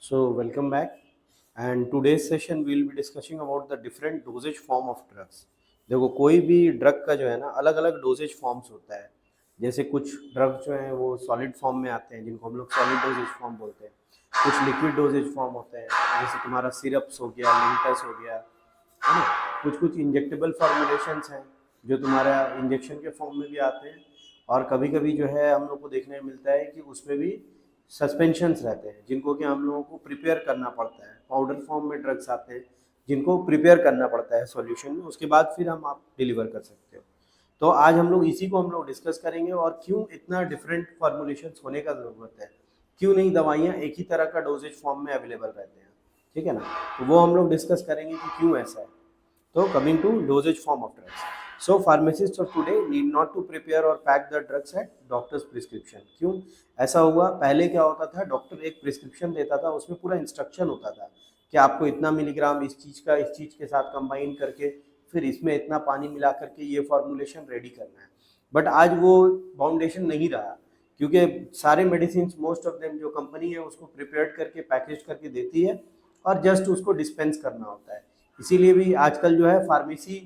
Welcome back. And today's session we'll be discussing about the different dosage form of drugs. देखो कोई भी drug का जो है ना अलग अलग डोजेज फॉर्म्स होता है। जैसे कुछ ड्रग जो है वो सॉलिड फॉर्म में आते हैं जिनको हम लोग सॉलिड डोजेज फॉर्म बोलते हैं। कुछ लिक्विड डोजेज फॉर्म होते हैं जैसे तुम्हारा सिरप्स हो गया, लिंटस हो गया, है ना। कुछ कुछ इंजेक्टेबल फॉर्मुलेशंस हैं जो तुम्हारा इंजेक्शन के फॉर्म में भी आते हैं। और कभी कभी जो है हम लोग को देखने में मिलता है कि उसमें भी सस्पेंशंस रहते हैं जिनको कि हम लोगों को प्रिपेयर करना पड़ता है। पाउडर फॉर्म में ड्रग्स आते हैं जिनको प्रिपेयर करना पड़ता है सॉल्यूशन में, उसके बाद फिर हम आप डिलीवर कर सकते हो। तो आज हम लोग इसी को हम लोग डिस्कस करेंगे और क्यों इतना डिफरेंट फॉर्मुलेशंस होने का ज़रूरत है, क्यों नहीं दवाइयाँ एक ही तरह का डोजेज फॉर्म में अवेलेबल रहते हैं। ठीक है ना, तो वो हम लोग डिस्कस करेंगे कि क्यों ऐसा है। तो coming to dosage form of drugs. So pharmacists of today need not to prepare or pack the drugs at doctor's prescription. क्यों ऐसा हुआ? पहले क्या होता था, डॉक्टर एक प्रिस्क्रिप्शन देता था, उसमें पूरा इंस्ट्रक्शन होता था कि आपको इतना मिलीग्राम इस चीज़ के साथ कंबाइन करके फिर इसमें इतना पानी मिला करके ये फॉर्मुलेशन रेडी करना है। बट आज वो फाउंडेशन नहीं रहा, क्योंकि सारे मेडिसिन मोस्ट ऑफ देम जो कंपनी है उसको प्रिपेयर्ड करके पैकेज करके देती है और जस्ट उसको डिस्पेंस करना होता है। इसीलिए भी आजकल जो है फार्मेसी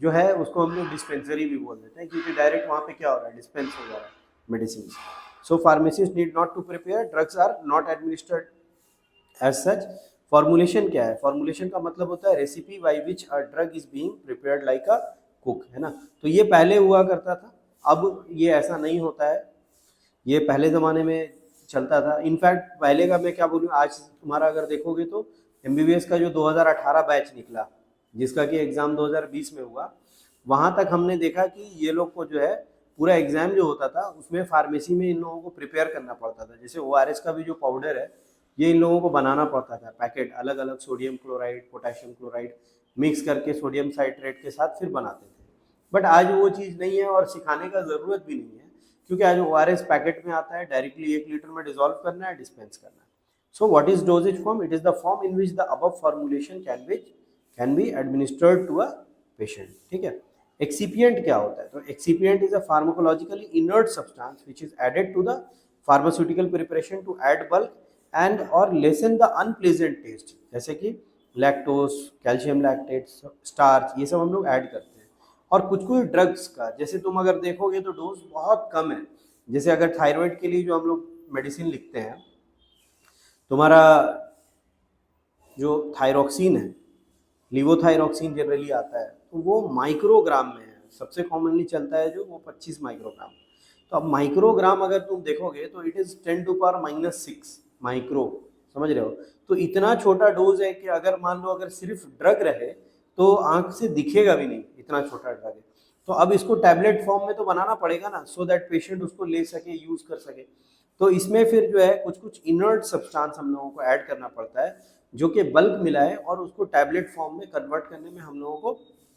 जो है उसको हम लोग डिस्पेंसरी भी बोल देते हैं, क्योंकि डायरेक्ट वहाँ पे क्या हो रहा है, डिस्पेंस हो जा रहा है medicine. So pharmacist need not to prepare, drugs are not administered as such. Formulation क्या है? फॉर्मुलेशन का मतलब होता है recipe by which a drug is being prepared like a cook, है ना। तो ये पहले हुआ करता था, अब ये ऐसा नहीं होता है। ये पहले ज़माने में चलता था। इनफैक्ट पहले का मैं क्या बोलूँ, आज तुम्हारा अगर देखोगे तो एमबीबीएस का जो 2018 बैच निकला, जिसका कि एग्ज़ाम 2020 में हुआ, वहाँ तक हमने देखा कि ये लोग को जो है पूरा एग्ज़ाम जो होता था उसमें फार्मेसी में इन लोगों को प्रिपेयर करना पड़ता था। जैसे ओआरएस का भी जो पाउडर है ये इन लोगों को बनाना पड़ता था, पैकेट अलग अलग sodium chloride, potassium chloride mix करके सोडियम साइट्रेट के साथ फिर बनाते थे। बट आज वो चीज़ नहीं है और सिखाने का ज़रूरत भी नहीं है, क्योंकि आज ओआरएस पैकेट में आता है, डायरेक्टली 1 लीटर में डिजोल्व करना है, डिस्पेंस करना है। So what is dosage form? It is the form in which the above formulation can be administered to a patient. ठीक है। एक्सिपिएंट क्या होता है? तो excipient is a pharmacologically inert substance which is added to the pharmaceutical preparation to add bulk and or lessen the unpleasant taste, जैसे कि lactose, calcium lactate, starch, ये सब हम लोग ऐड करते हैं। और कुछ कुछ ड्रग्स का जैसे तुम अगर देखोगे तो डोज बहुत कम है। जैसे अगर थायराइड के लिए जो हम लोग मेडिसिन लिखते हैं, तुम्हारा जो थायरोक्सिन है, लिवोथायरोक्सिन जनरली आता है, तो वो माइक्रोग्राम में है। सबसे कॉमनली चलता है जो वो 25 माइक्रोग्राम। तो अब माइक्रोग्राम अगर तुम देखोगे तो इट इज 10⁻⁻⁶ माइक्रो, समझ रहे हो। तो इतना छोटा डोज है कि अगर मान लो अगर सिर्फ ड्रग रहे तो आंख से दिखेगा भी नहीं, इतना छोटा ड्रग है। तो अब इसको टैबलेट फॉर्म में तो बनाना पड़ेगा ना, सो दैट पेशेंट उसको ले सके, यूज कर सके। तो इसमें फिर जो है कुछ कुछ इनर्ट सब्सटेंस हम लोगों को ऐड करना पड़ता है जो कि बल्क मिलाए और उसको टैबलेट फॉर्म में कन्वर्ट करने में हम लोगों को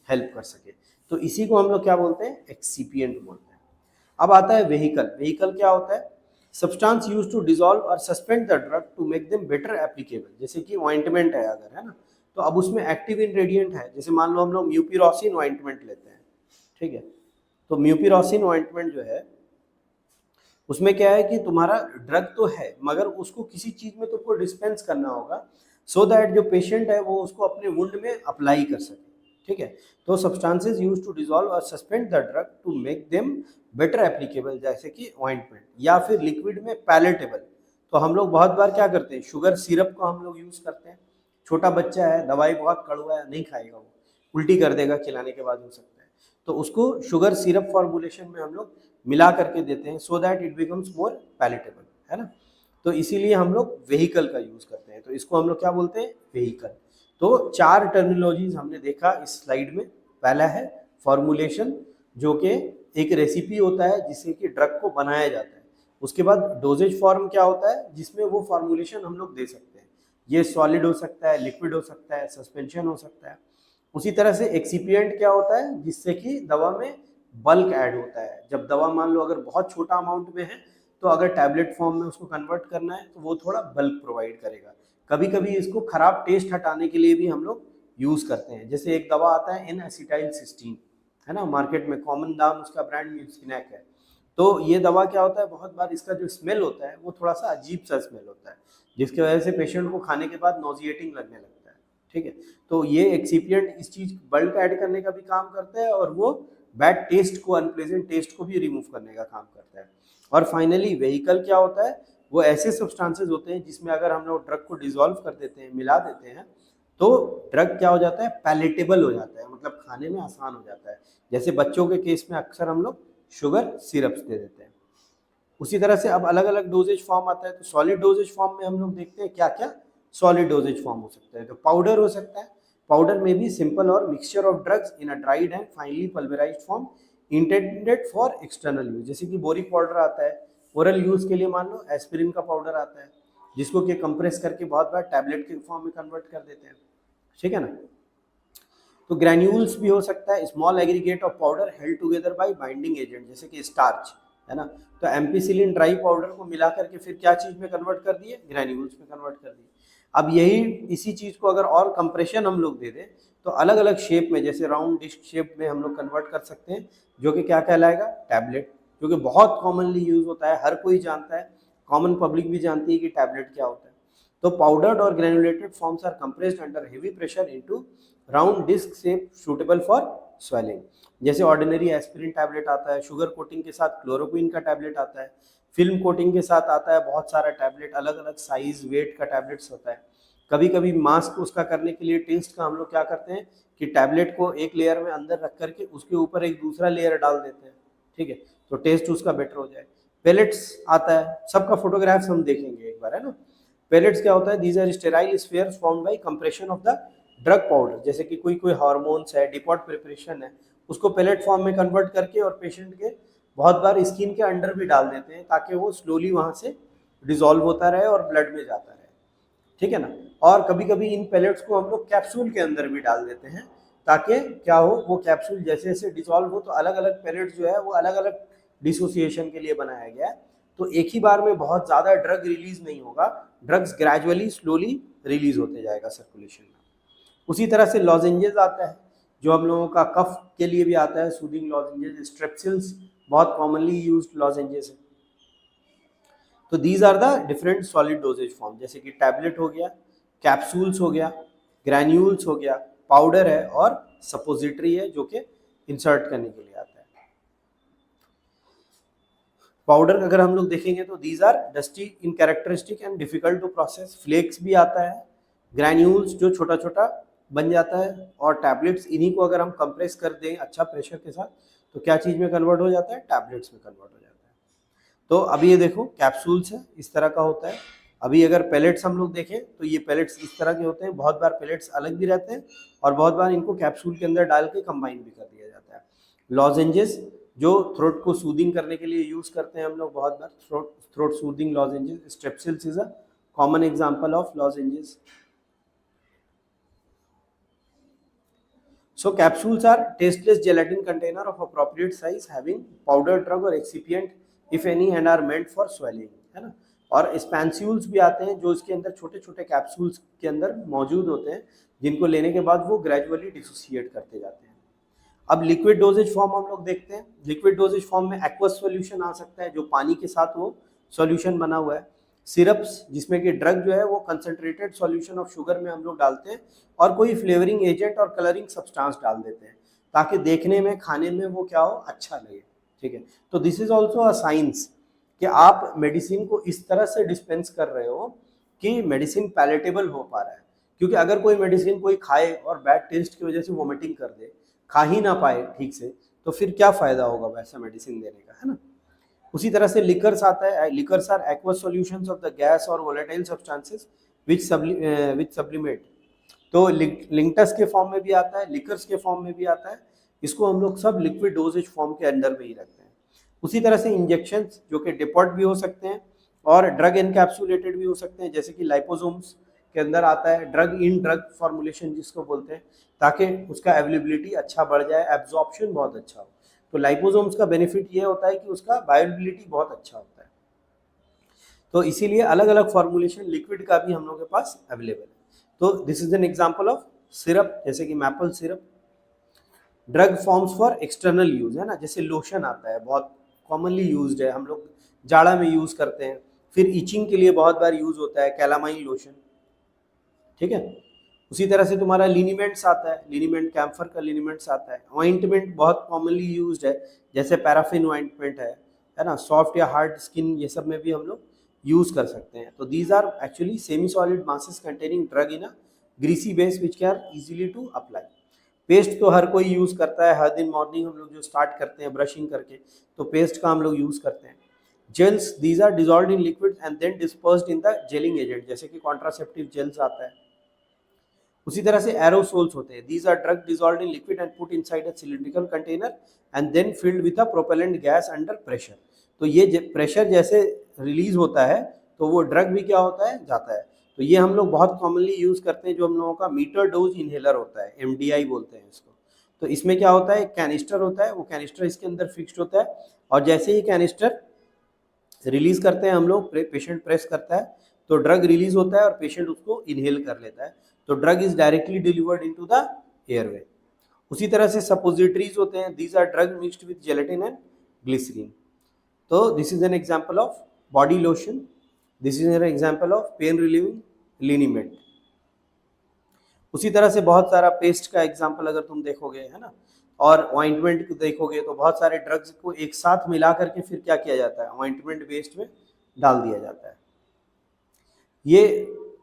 हेल्प कर सके। तो इसी को हम लोग क्या बोलते हैं? एक्सिपिएंट बोलते हैं। अब आता है वेहिकल। वेहिकल क्या होता है? Substance use to dissolve or suspend the drug to make them better applicable. जैसे कि ऑइंटमेंट है अगर, है ना, तो अब उसमें एक्टिव इंग्रेडिएंट है। जैसे मान लो हम लोग म्यूपिरोसिन ऑइंटमेंट लेते हैं, ठीक है। तो म्यूपिरोसिन ऑइंटमेंट जो है उसमें क्या है कि तुम्हारा ड्रग तो है मगर उसको किसी चीज में तुमको डिस्पेंस करना होगा, सो दैट जो पेशेंट है वो उसको अपने वुंड में अप्लाई कर सके। ठीक है। तो substances use to dissolve or suspend the drug to make them better applicable, जैसे कि ऑइंटमेंट, या फिर लिक्विड में पैलेटेबल। तो हम लोग बहुत बार क्या करते हैं, शुगर सिरप को हम लोग यूज करते हैं। छोटा बच्चा है, दवाई बहुत कड़वा है, नहीं खाएगा, वो उल्टी कर देगा खिलाने के बाद, हो सकता है। तो उसको शुगर सिरप फॉर्मुलेशन में हम लोग मिला करके देते हैं, so that it becomes more palatable, है ना। तो इसीलिए हम लोग वेहिकल का यूज करते हैं। तो इसको हम लोग क्या बोलते हैं? वेहिकल। तो 4 टर्मिनोलॉजीज हमने देखा इस स्लाइड में। पहला है फॉर्मुलेशन, जो कि एक रेसिपी होता है जिससे कि ड्रग को बनाया जाता है। उसके बाद डोजेज फॉर्म क्या होता है, जिसमें वो फॉर्मुलेशन हम लोग दे सकते हैं। ये सॉलिड हो सकता है, लिक्विड हो सकता है, सस्पेंशन हो सकता है। उसी तरह से एक्सिपिएंट क्या होता है, जिससे कि दवा में बल्क ऐड होता है। जब दवा मान लो अगर बहुत छोटा अमाउंट में है तो अगर टैबलेट फॉर्म में उसको कन्वर्ट करना है तो वो थोड़ा बल्क प्रोवाइड करेगा। कभी कभी इसको खराब टेस्ट हटाने के लिए भी हम लोग यूज करते हैं। जैसे एक दवा आता है N-एसिटाइल सिस्टीन, है ना, मार्केट में कॉमन नाम उसका ब्रांड म्यूसिनैक है। तो ये दवा क्या होता है, बहुत बार इसका जो स्मेल होता है वो थोड़ा सा अजीब सा स्मेल होता है, जिसकी वजह से पेशेंट को खाने के बाद नॉजिएटिंग लगने लगता है। ठीक है, तो ये एक्सीपिएंट इस चीज बल्क ऐड करने का भी काम करता है और वो बैड टेस्ट को, अनप्लेजेंट टेस्ट को भी रिमूव करने का काम करता है। और फाइनली वेहिकल क्या होता है, वो ऐसे सब्सटेंसेस होते हैं जिसमें अगर हम लोग ड्रग को डिसॉल्व कर देते हैं, मिला देते हैं, तो ड्रग क्या हो जाता है, पैलेटेबल हो जाता है, मतलब खाने में आसान हो जाता है। जैसे बच्चों के केस में अक्सर हम लोग शुगर सिरप्स दे देते हैं। उसी तरह से अब अलग अलग डोजेज फॉर्म आता है, तो सॉलिड डोजेज फॉर्म में हम लोग देखते हैं क्या क्या सॉलिड डोजेज फॉर्म हो सकता है। तो पाउडर हो सकता है, पाउडर में भी सिंपल और mixture of drugs in a dried and finally pulverised form intended for external use. जैसे कि बोरिक पाउडर आता है ओरल यूज के लिए, मान लो एस्पिरिन का पाउडर आता है जिसको कि कंप्रेस करके बहुत बार टैबलेट के फॉर्म में कन्वर्ट कर देते हैं। ठीक है ना। तो ग्रैन्यूल्स भी हो सकता है, small aggregate of powder held together by binding agent, जैसे कि स्टार्च है ना। तो एम्पिसिलिन ड्राई पाउडर को मिला करके फिर क्या चीज में कन्वर्ट कर दिए, ग्रैन्यूल्स में कन्वर्ट कर दिए। अब यही इसी चीज को अगर और कंप्रेशन हम लोग दे दें तो अलग अलग शेप में, जैसे राउंड डिस्क शेप में हम लोग कन्वर्ट कर सकते हैं, जो कि क्या कहलाएगा, टैबलेट, जो कि बहुत कॉमनली यूज होता है, हर कोई जानता है, कॉमन पब्लिक भी जानती है कि टैबलेट क्या होता है। तो powdered or granulated forms are compressed under heavy pressure into round disc shape suitable for swelling. जैसे ऑर्डिनरी एस्पिरिन टैबलेट आता है, शुगर कोटिंग के साथ क्लोरोक्विन का टैबलेट आता है, फिल्म कोटिंग के साथ आता है बहुत सारा टैबलेट, अलग अलग साइज वेट का टैबलेट्स होता है। कभी कभी मास्क उसका करने के लिए टेस्ट का हम लोग क्या करते हैं कि टैबलेट को एक लेयर में अंदर रख करके उसके ऊपर एक दूसरा लेयर डाल देते हैं। ठीक है, तो टेस्ट उसका बेटर हो जाए। पेलेट्स आता है, सबका फोटोग्राफ्स हम देखेंगे एक बार, है ना। पेलेट्स क्या होता है, these are sterile spheres formed by compression of the drug powder. जैसे कि कोई कोई हार्मोन्स है, डिपॉट प्रिपरेशन है, उसको पेलेट फॉर्म में कन्वर्ट करके और पेशेंट के बहुत बार स्किन के अंडर भी डाल देते हैं ताकि वो स्लोली वहाँ से डिजोल्व होता रहे और ब्लड में जाता रहे। ठीक है ना। और कभी कभी इन पेलेट्स को हम लोग कैप्सूल के अंदर भी डाल देते हैं ताकि क्या हो, वो कैप्सूल जैसे जैसे डिसॉल्व हो तो अलग अलग पेलेट्स जो है वो अलग अलग डिसोसिएशन के लिए बनाया गया है। तो एक ही बार में बहुत ज़्यादा ड्रग रिलीज नहीं होगा, ड्रग्स ग्रेजुअली स्लोली रिलीज होते जाएगा सर्कुलेशन में। उसी तरह से लॉजेंजेस आता है, जो हम लोगों का कफ के लिए भी आता है, सूदिंग लॉजेंजेस, स्ट्रेप्सिल्स बहुत कॉमनली यूज्ड लॉजेंजेस है। तो these are the different solid dosage form, जैसे कि टैबलेट हो गया, कैप्सूल्स हो गया, ग्रैन्यूल्स हो गया, पाउडर है और सपोजिटरी है जो कि इंसर्ट करने के लिए आता है। पाउडर अगर हम लोग देखेंगे तो these are dusty in characteristic and difficult to process. Flakes भी आता है, ग्रैन्यूल्स जो छोटा छोटा बन जाता है, और टैबलेट्स, इन्हीं को अगर हम कंप्रेस कर दें अच्छा प्रेशर के साथ तो क्या चीज़ में कन्वर्ट हो जाता है, टैबलेट्स में कन्वर्ट हो जाता है। तो अभी ये देखो कैप्सूल्स है, इस तरह का होता है। अभी अगर पेलेट्स हम लोग देखें तो ये पेलेट्स इस तरह के होते हैं, बहुत बार पेलेट्स अलग भी रहते हैं और बहुत बार इनको कैप्सूल के अंदर डाल के कंबाइन भी कर दिया जाता है। लॉजेंजेस जो थ्रोट को सूदिंग करने के लिए यूज करते हैं हम लोग बहुत बार, throat soothing lozenges, Strepsils is a common example of lozenges. So capsules are tasteless gelatin container of appropriate size having powder drug or excipient if any and are meant for swallowing, है ना। और स्पैंस्यूल्स भी आते हैं जो इसके अंदर छोटे छोटे कैप्सूल्स के अंदर मौजूद होते हैं, जिनको लेने के बाद वो ग्रेजुअली डिसोसिएट करते जाते हैं। अब लिक्विड डोजेज फॉर्म हम लोग देखते हैं। लिक्विड डोजेज फॉर्म में एक्वस सॉल्यूशन आ सकता है, जो पानी के साथ वो सॉल्यूशन बना हुआ है। सिरप्स जिसमें कि ड्रग जो है वो कंसंट्रेटेड सॉल्यूशन ऑफ शुगर में हम लोग डालते हैं, और कोई फ्लेवरिंग एजेंट और कलरिंग सब्सटेंस डाल देते हैं ताकि देखने में, खाने में वो क्या हो, अच्छा लगे। ठीक है, तो this is also a science कि आप मेडिसिन को इस तरह से डिस्पेंस कर रहे हो कि मेडिसिन पैलेटेबल हो पा रहा है। क्योंकि अगर कोई मेडिसिन कोई खाए और बैड टेस्ट की वजह से वोमिटिंग कर दे, खा ही ना पाए ठीक से, तो फिर क्या फायदा होगा वैसा मेडिसिन देने का, है ना। उसी तरह से लिकर्स आता है। Liquors are aqueous solutions of the gas or volatile substances which sublimate. तो लिंक्टस के फॉर्म में भी आता है, लिकर्स के फॉर्म में भी आता है। इसको हम लोग सब लिक्विड डोजेज फॉर्म के अंदर में ही रखते हैं। उसी तरह से इंजेक्शंस जो कि डिपॉट भी हो सकते हैं और ड्रग एनकैप्सुलेटेड भी हो सकते हैं, जैसे कि लाइपोसोम्स के अंदर आता है ड्रग इन ड्रग फॉर्मुलेशन जिसको बोलते हैं, ताकि उसका अवेलेबिलिटी अच्छा बढ़ जाए, एब्जॉर्प्शन बहुत अच्छा हो। तो लाइपोसोम्स का बेनिफिट ये होता है कि उसका बायोअवेलेबिलिटी बहुत अच्छा होता है। तो इसीलिए अलग अलग फॉर्मुलेशन लिक्विड का भी हम लोगों के पास अवेलेबल है। तो this is an example of syrup, जैसे कि maple syrup. Drug forms for external use, है ना, जैसे लोशन आता है, बहुत कॉमनली यूज्ड है, हम लोग जाड़ा में यूज़ करते हैं। फिर इचिंग के लिए बहुत बार यूज़ होता है कैलामाइन लोशन, ठीक है। उसी तरह से तुम्हारा लिनीमेंट्स आता है, लिनीमेंट कैम्फर का लिनीमेंट्स आता है। ऑइंटमेंट बहुत कॉमनली यूज्ड है, जैसे पैराफिन ऑइंटमेंट है ना, सॉफ्ट या हार्ड स्किन ये सब में भी हम लोग यूज़ कर सकते हैं। तो these are actually semi solid masses containing drug in a greasy base which can easily to apply. Paste तो हर कोई यूज़ करता है, हर दिन मॉर्निंग हम लोग जो स्टार्ट करते हैं ब्रशिंग करके, तो पेस्ट का हम लोग यूज़ करते हैं। Gels, these are dissolve in liquid and then dispersed in the gelling agent, जैसे कि कॉन्ट्रासेप्टिव जेल्स आता है। उसी तरह से एरोसोल्स होते हैं, these are drug dissolve in liquid and put inside a cylindrical container and then filled with a propellant gas under pressure. तो ये प्रेशर जैसे रिलीज होता है तो वो ड्रग भी क्या होता है, जाता है। तो ये हम लोग बहुत कॉमनली यूज करते हैं, जो हम लोगों का मीटर डोज इनहेलर होता है, एमडीआई बोलते हैं इसको। तो इसमें क्या होता है, कैनिस्टर होता है, वो कैनिस्टर इसके अंदर फिक्स्ड होता है, और जैसे ही कैनिस्टर रिलीज करते हैं हम लोग, पेशेंट प्रेस करता है तो ड्रग रिलीज होता है और पेशेंट उसको इनहेल कर लेता है। तो drug is directly delivered into the airway. उसी तरह से सपोजिटरीज होते हैं, these are drug mixed with gelatin and glycerin. तो this is an example of body lotion, this is an example of pain relieving liniment. उसी तरह से बहुत सारा पेस्ट का एग्जांपल अगर तुम देखोगे, है ना, और ऑइंटमेंट को देखोगे तो बहुत सारे ड्रग्स को एक साथ मिला करके फिर क्या किया जाता है, ऑइंटमेंट पेस्ट में डाल दिया जाता है। ये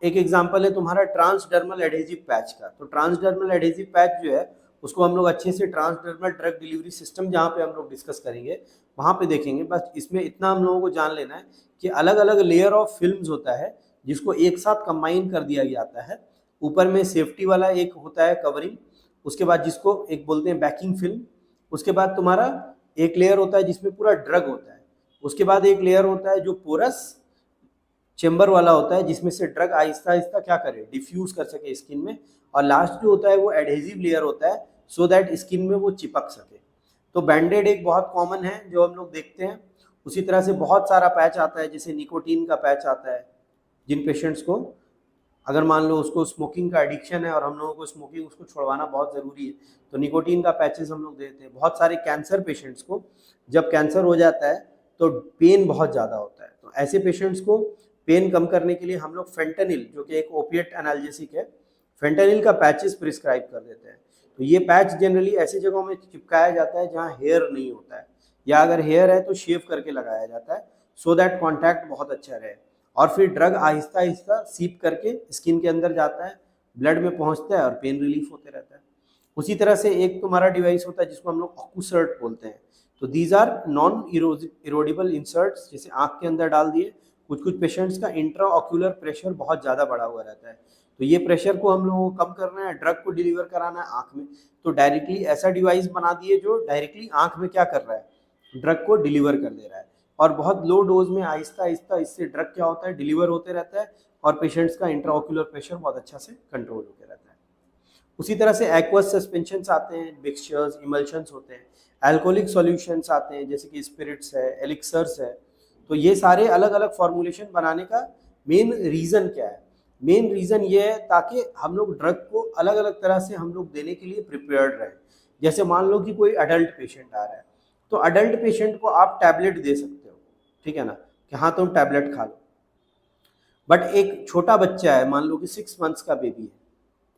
एक एग्जांपल है तुम्हारा ट्रांसडर्मल एडहेसिव पैच का। तो ट्रांसडर्मल एडहेसिव पैच जो है उसको हम लोग अच्छे से ट्रांसडर्मल ड्रग डिलीवरी सिस्टम जहाँ पे हम लोग डिस्कस करेंगे वहाँ पे देखेंगे। बस इसमें इतना हम लोगों को जान लेना है कि अलग अलग लेयर ऑफ फिल्म्स होता है जिसको एक साथ कंबाइन कर दिया जाता है। ऊपर में सेफ्टी वाला एक होता है कवरिंग, उसके बाद जिसको एक बोलते हैं बैकिंग फिल्म, उसके बाद तुम्हारा एक लेयर होता है जिसमें पूरा ड्रग होता है, उसके बाद एक लेयर होता है जो पोरस चेम्बर वाला होता है जिसमें से ड्रग आहिस्ता आहिस्ता क्या करे, डिफ्यूज कर सके स्किन में, और लास्ट जो होता है वो एडहेसिव लेयर होता है सो दैट स्किन में वो चिपक सके। तो बैंडेड एक बहुत कॉमन है जो हम लोग देखते हैं। उसी तरह से बहुत सारा पैच आता है, जैसे निकोटीन का पैच आता है, जिन पेशेंट्स को अगर मान लो उसको स्मोकिंग का एडिक्शन है और हम लोगों को स्मोकिंग उसको छुड़वाना बहुत ज़रूरी है, तो निकोटीन का पैचेस हम लोग देते हैं। बहुत सारे कैंसर पेशेंट्स को जब कैंसर हो जाता है तो पेन बहुत ज़्यादा होता है, तो ऐसे पेशेंट्स को पेन कम करने के लिए हम लोग फेंटेनिल, जो कि एक ओपिएट एनाल्जेसिक है, फेंटेनिल का पैचेस प्रिस्क्राइब कर देते हैं। तो ये पैच जनरली ऐसी जगहों में चिपकाया जाता है जहाँ हेयर नहीं होता है, या अगर हेयर है तो शेव करके लगाया जाता है सो दैट कॉन्टैक्ट बहुत अच्छा रहे। और फिर ड्रग आहिस्ता आहिस्ता सीप करके स्किन के अंदर जाता है, ब्लड में पहुंचता है और पेन रिलीफ होते रहता है। उसी तरह से एक तुम्हारा डिवाइस होता है जिसको हम लोग ऑक्यूसर्ट बोलते हैं। तो दीज आर नॉन इरोडेबल इंसर्ट्स, जैसे आँख के अंदर डाल दिए। कुछ कुछ पेशेंट्स का इंट्रा ऑक्यूलर प्रेशर बहुत ज़्यादा बढ़ा हुआ रहता है, तो ये प्रेशर को हम लोगों को कम करना है, ड्रग को डिलीवर कराना है आँख में, तो डायरेक्टली ऐसा डिवाइस बना दिए जो डायरेक्टली आँख में क्या कर रहा है, ड्रग को डिलीवर कर दे रहा है। और बहुत लो डोज में आहिस्ता आहिस्ता इससे ड्रग क्या होता है, डिलीवर होते रहता है और पेशेंट्स का इंट्राओक्यूलर प्रेशर बहुत अच्छा से कंट्रोल होते रहता है। उसी तरह से एक्वस सस्पेंशंस आते हैं, मिक्सचर्स, इमल्शंस होते हैं, अल्कोहलिक सॉल्यूशंस आते हैं जैसे कि स्पिरिट्स है, एलिक्सर्स है। तो ये सारे अलग अलग फॉर्मुलेशन बनाने का मेन रीज़न क्या है, मेन रीज़न ये है ताकि हम लोग ड्रग को अलग अलग तरह से हम लोग देने के लिए प्रिपेयर्ड रहें। जैसे मान लो कि कोई अडल्ट पेशेंट आ रहा है, तो अडल्ट पेशेंट को आप टैबलेट दे सकते हो, ठीक है ना, कि हाँ तुम टैबलेट खा लो। बट एक छोटा बच्चा है, मान लो कि 6 मंथ्स का बेबी है,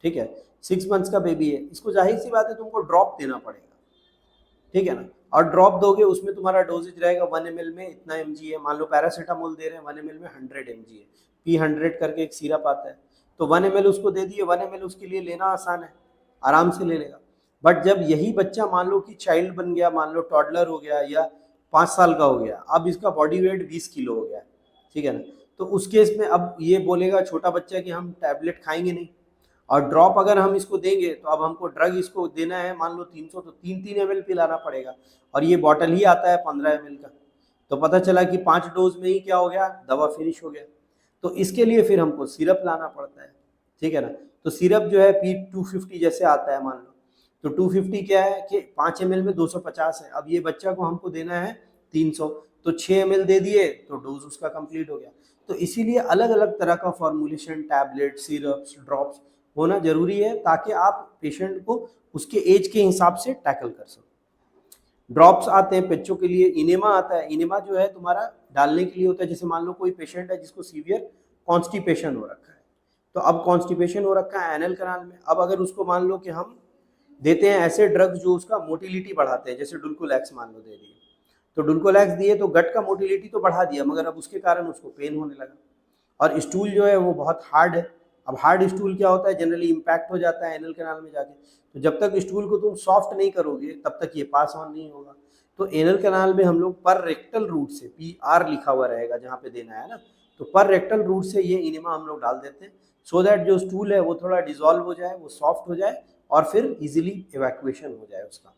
ठीक है, 6 मंथ्स का बेबी है, इसको जाहिर सी बात है तुमको ड्रॉप देना पड़ेगा, ठीक है ना। और ड्रॉप दोगे उसमें तुम्हारा डोजेज रहेगा 1 ml में इतना mg है। मान लो पैरासीटामोल दे रहे हैं 1 ml में 100 mg है, P100 करके एक सिरप आता है, तो 1 ml उसको दे दिए, 1 ml उसके लिए लेना आसान है, आराम से ले लेगा। बट जब यही बच्चा मान लो कि चाइल्ड बन गया, मान लो टॉडलर हो गया या 5 साल का हो गया, अब इसका बॉडी वेट 20 किलो हो गया, ठीक है ना, तो उस केस में अब ये बोलेगा छोटा बच्चा कि हम टैबलेट खाएंगे नहीं, और ड्रॉप अगर हम इसको देंगे तो अब हमको ड्रग इसको देना है मान लो 300, तो 3 ml पिलाना पड़ेगा, और ये बॉटल ही आता है 15 ml का, तो पता चला कि 5 डोज में ही क्या हो गया, दवा फिनिश हो गया। तो इसके लिए फिर हमको सिरप लाना पड़ता है, ठीक है ना। तो सिरप जो है P250 जैसे आता है मान लो, तो 250 क्या है कि 5 ml में 250 है, अब ये बच्चा को हमको देना है 300, तो 6 ml दे दिए तो डोज उसका कंप्लीट हो गया। तो इसीलिए अलग अलग तरह का फॉर्मुलेशन, टैबलेट, सिरप्स, ड्रॉप्स होना जरूरी है ताकि आप पेशेंट को उसके एज के हिसाब से टैकल कर सको। ड्रॉप्स आते हैं बच्चों के लिए, इनेमा आता है। इनेमा जो है तुम्हारा डालने के लिए होता है, जैसे मान लो कोई पेशेंट है जिसको सीवियर कॉन्स्टिपेशन हो रखा है, तो अब कॉन्स्टिपेशन हो रखा है एनल कैनाल में, अब अगर उसको मान लो कि हम देते हैं ऐसे ड्रग्स जो उसका मोटिलिटी बढ़ाते हैं, जैसे डुल्कोलैक्स मान लो दे दिए, तो डुल्कोलैक्स दिए तो गट का मोटिलिटी तो बढ़ा दिया, मगर अब उसके कारण उसको पेन होने लगा। और स्टूल जो है वो बहुत हार्ड है, अब हार्ड स्टूल क्या होता है, जनरली इम्पैक्ट हो जाता है एनल कैनाल में जाके, तो जब तक स्टूल को तुम सॉफ्ट नहीं करोगे तब तक ये पास ऑन नहीं होगा। तो एनल कैनाल में हम लोग पर रेक्टल रूट से, PR लिखा हुआ रहेगा जहाँ पे देना है ना, तो पर रेक्टल रूट से ये इनेमा हम लोग डाल देते हैं, सो दैट जो स्टूल है वो थोड़ा डिजॉल्व हो जाए, वो सॉफ्ट हो जाए और फिर इजीली इवैक्यूएशन हो जाए उसका।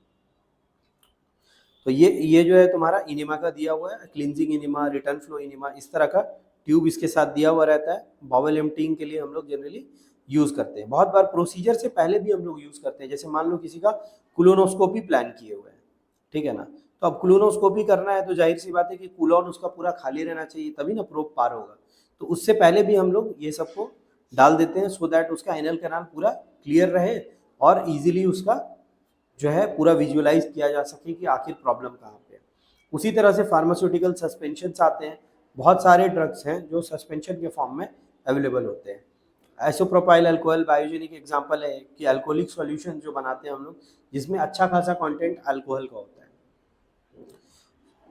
तो ये जो है तुम्हारा इनेमा का दिया हुआ है, cleansing enema, return flow enema, इस तरह का ट्यूब इसके साथ दिया हुआ रहता है। बाउल एम्प्टीइंग के लिए हम लोग जनरली यूज़ करते हैं, बहुत बार प्रोसीजर से पहले भी हम लोग यूज़ करते हैं। जैसे मान लो किसी का कोलोनोस्कोपी प्लान किए हुए हैं, ठीक है ना, तो अब कोलोनोस्कोपी करना है तो जाहिर सी बात है कि कोलोन उसका पूरा खाली रहना चाहिए, तभी ना प्रोब पार होगा। तो उससे पहले भी हम लोग ये सबको डाल देते हैं, सो दैट उसका एनल कैनाल पूरा क्लियर रहे और इजीली उसका जो है पूरा विजुअलाइज किया जा सके कि आखिर प्रॉब्लम कहाँ पे है। उसी तरह से फार्मास्यूटिकल सस्पेंशंस आते हैं, बहुत सारे ड्रग्स हैं जो सस्पेंशन के फॉर्म में अवेलेबल होते हैं। आइसोप्रोपाइल अल्कोहल बायोजेनिक एग्जांपल है कि अल्कोहलिक सॉल्यूशन जो बनाते हैं हम लोग, जिसमें अच्छा खासा कंटेंट अल्कोहल का होता है।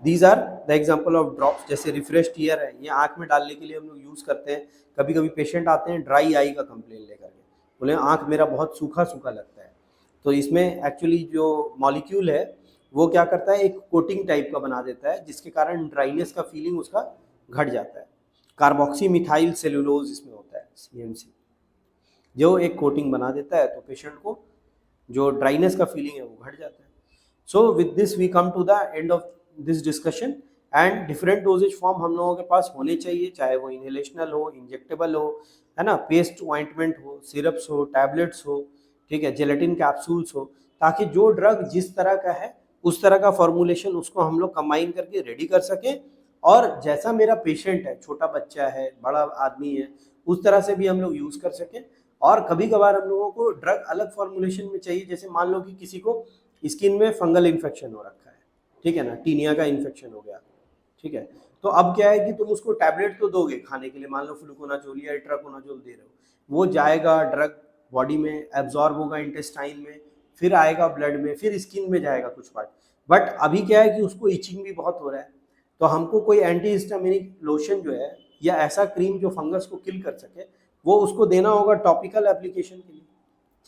These are the example of drops. जैसे रिफ्रेश टीयर है, ये आँख में डालने के लिए हम लोग यूज़ करते हैं। कभी कभी पेशेंट आते हैं ड्राई आई का कंप्लेन लेकर के, बोले आँख मेरा बहुत सूखा सूखा लगता है, तो इसमें एक्चुअली जो मॉलिक्यूल है वो क्या करता है, एक कोटिंग टाइप का बना देता है, जिसके कारण ड्राइनेस का फीलिंग उसका घट जाता है। कार्बोक्सी मिथाइल सेलुलोज इसमें होता है, CMC, जो एक कोटिंग बना देता है, तो पेशेंट को जो ड्राइनेस का फीलिंग है वो घट जाता है। So with this we come to the end of this discussion. And different dosage form हम लोगों के पास होने चाहिए, चाहे वो इनहेलेशनल हो, इंजेक्टेबल हो, है ना, पेस्ट ऑइंटमेंट हो, सिरप्स हो, टैबलेट्स हो, ठीक है, जेलेटिन कैप्सूल्स हो, ताकि जो ड्रग जिस तरह का है उस तरह का फॉर्मुलेशन उसको हम लोग कंबाइन करके रेडी कर सकें, और जैसा मेरा पेशेंट है, छोटा बच्चा है, बड़ा आदमी है, उस तरह से भी हम लोग यूज़ कर सकें। और कभी कभार हम लोगों को ड्रग अलग फॉर्मुलेशन में चाहिए, जैसे मान लो कि किसी को स्किन में फंगल इन्फेक्शन हो रखा है, ठीक है ना, टीनिया का इन्फेक्शन हो गया, ठीक है, तो अब क्या है कि तुम उसको टैबलेट तो दोगे खाने के लिए, मान लो फ्लूकोनाजोल या इट्राकोनाजोल दे रहे हो, वो जाएगा ड्रग बॉडी में, एब्जॉर्ब होगा इंटेस्टाइन में, फिर आएगा ब्लड में, फिर स्किन में जाएगा कुछ पार्ट। बट अभी क्या है कि उसको इचिंग भी बहुत हो रहा है, तो हमको कोई एंटी हिस्टामिनिक लोशन जो है या ऐसा क्रीम जो फंगस को किल कर सके, वो उसको देना होगा टॉपिकल एप्लीकेशन के लिए,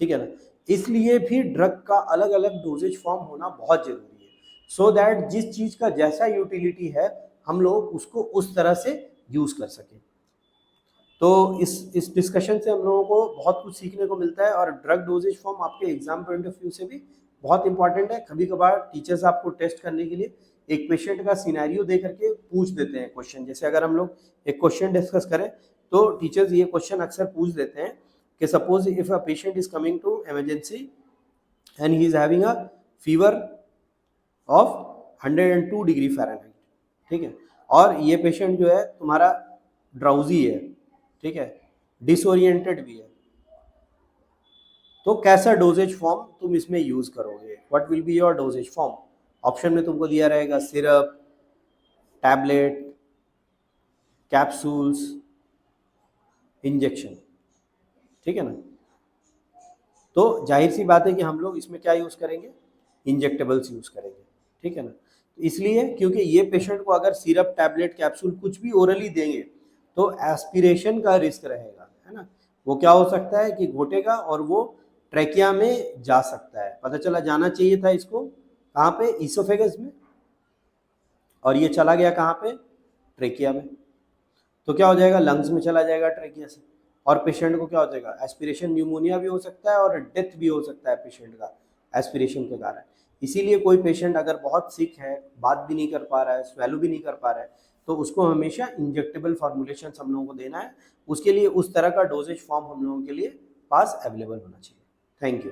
ठीक है ना। इसलिए भी ड्रग का अलग अलग डोजेज फॉर्म होना बहुत जरूरी है, सो दैट जिस चीज़ का जैसा यूटिलिटी है हम लोग उसको उस तरह से यूज़ कर सकें। तो इस डिस्कशन से हम लोगों को बहुत कुछ सीखने को मिलता है, और ड्रग डोजेज फॉर्म आपके एग्जाम पॉइंट ऑफ व्यू से भी बहुत इंपॉर्टेंट है। कभी कभार टीचर्स आपको टेस्ट करने के लिए एक पेशेंट का सिनेरियो दे करके पूछ देते हैं क्वेश्चन। जैसे अगर हम लोग एक क्वेश्चन डिस्कस करें तो टीचर्स ये क्वेश्चन अक्सर पूछ देते हैं कि suppose if a patient is coming to emergency and he is having a fever of 102 degree Fahrenheit, ठीक है, और ये पेशेंट जो है तुम्हारा ड्राउजी है, ठीक है, डिसोरिएंटेड भी है, तो कैसा डोजेज फॉर्म तुम इसमें यूज करोगे, what will be your doses form. Option में तुमको दिया रहेगा सिरप, टैबलेट, कैप्सूल्स, इंजेक्शन, ठीक है ना। तो जाहिर सी बात है कि हम लोग इसमें क्या यूज करेंगे, इंजेक्टेबल्स यूज करेंगे, ठीक है ना। तो इसलिए क्योंकि ये पेशेंट को अगर सिरप, टैबलेट, कैप्सूल कुछ भी ओरली देंगे तो एस्पिरेशन का रिस्क रहेगा, है ना, वो क्या हो सकता है कि घोटेगा और वो ट्रैकिया में जा सकता है। पता चला जाना चाहिए था इसको कहाँ पे, ईसोफेगस में, और ये चला गया कहाँ पे, ट्रैकिया में, तो क्या हो जाएगा, लंग्स में चला जाएगा ट्रैकिया से, और पेशेंट को क्या हो जाएगा, एस्पिरेशन न्यूमोनिया भी हो सकता है और डेथ भी हो सकता है पेशेंट का एस्पिरेशन के कारण। इसीलिए कोई पेशेंट अगर बहुत सिक है, बात भी नहीं कर पा रहा है, स्वेलो भी नहीं कर पा रहा है, तो उसको हमेशा इंजेक्टेबल फॉर्मुलेशन हम लोगों को देना है। उसके लिए उस तरह का डोजेज फॉर्म हम लोगों के लिए पास अवेलेबल होना चाहिए। Thank you.